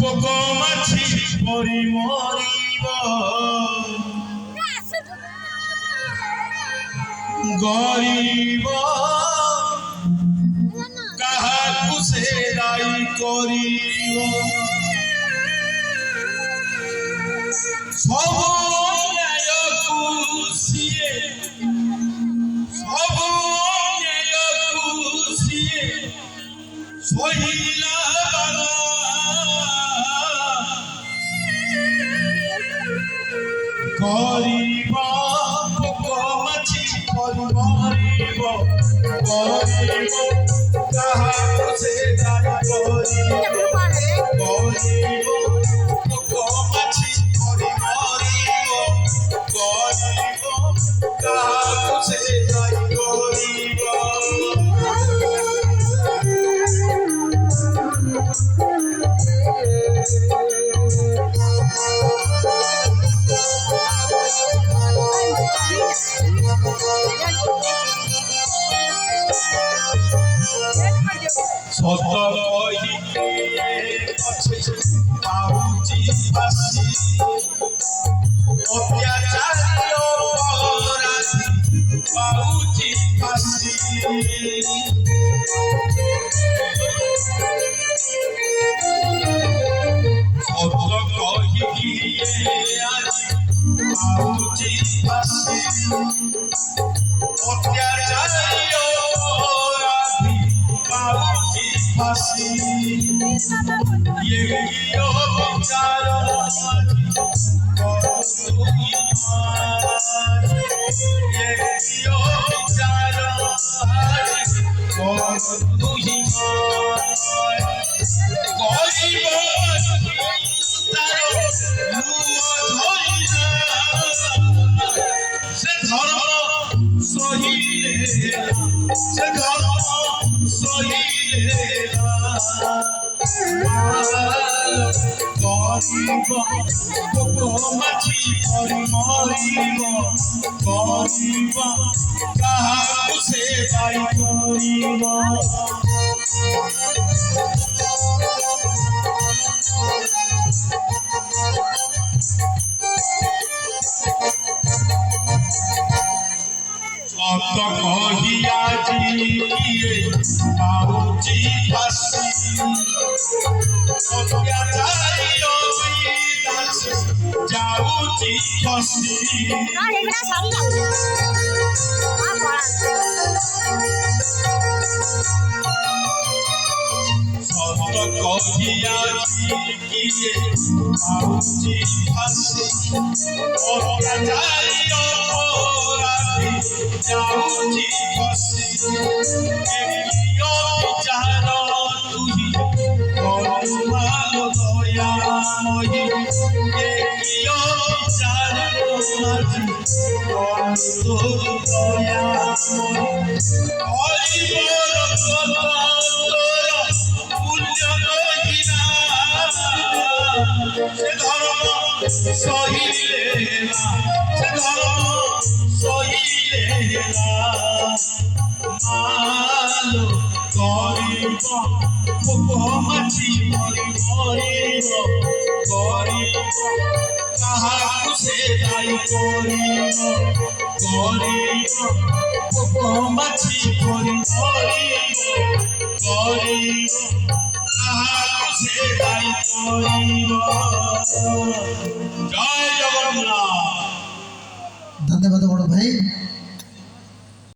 পোক মাছি পরি মরিব গরিব কাহাকু সে দায়ী করিব সব ন্যায়কু সিয়ে সব ন্যায়কু সিয়ে সহিলা গরিব পোক মাছি পরি মরিব গরিব কাহাকু সে দায়ী করিব গরিব পোক মাছি পরি মরিব গরিব কাহাকু সে দায়ী করিব সত কহি পাউচি ফাঁসি অত্যাচারী অপরাধী পাউচি ফাঁসি সত কহি আজি পাউচি ফাঁসি অত্যাচারী অপরাধী পাউচি ফাঁসি এগিয়ে বিচার করতুই এগিয়ে বিচার করতুই গরিব তার সে ধর্ম সহিলে সে ধর্ম সহিলে গরিব পোক মাছি পরি মরিব গরিব কাহাকু সে দায়ী করিব সত কহি আজি পাউচি ফাঁসি অত্যাচারী অবিনাশী যাউচি ফাঁসি সত কহি আজি পাউচি ফাঁসি অত্যাচারী অপরাধী যাউচি ফাঁসি এগিয়ে বিচার তুই করুণাল দয়াময়ী এগিয়ে বিচার আজি করুণ দয়াময়ী হরিবর কথা তোর পুণ্য মহিনা সে ধর্ম সহিলে না সে ধর্ম সহিলে না মালো গরিব পোক মাছি পরি মরিব গরিব কাহাকু সে দায়ী করিব গরিব পোক মাছি পরি মরিব গরিব কাহাকু সে দায়ী করিব জয় জগন্নাথ। ধন্যবাদ বড় ভাই।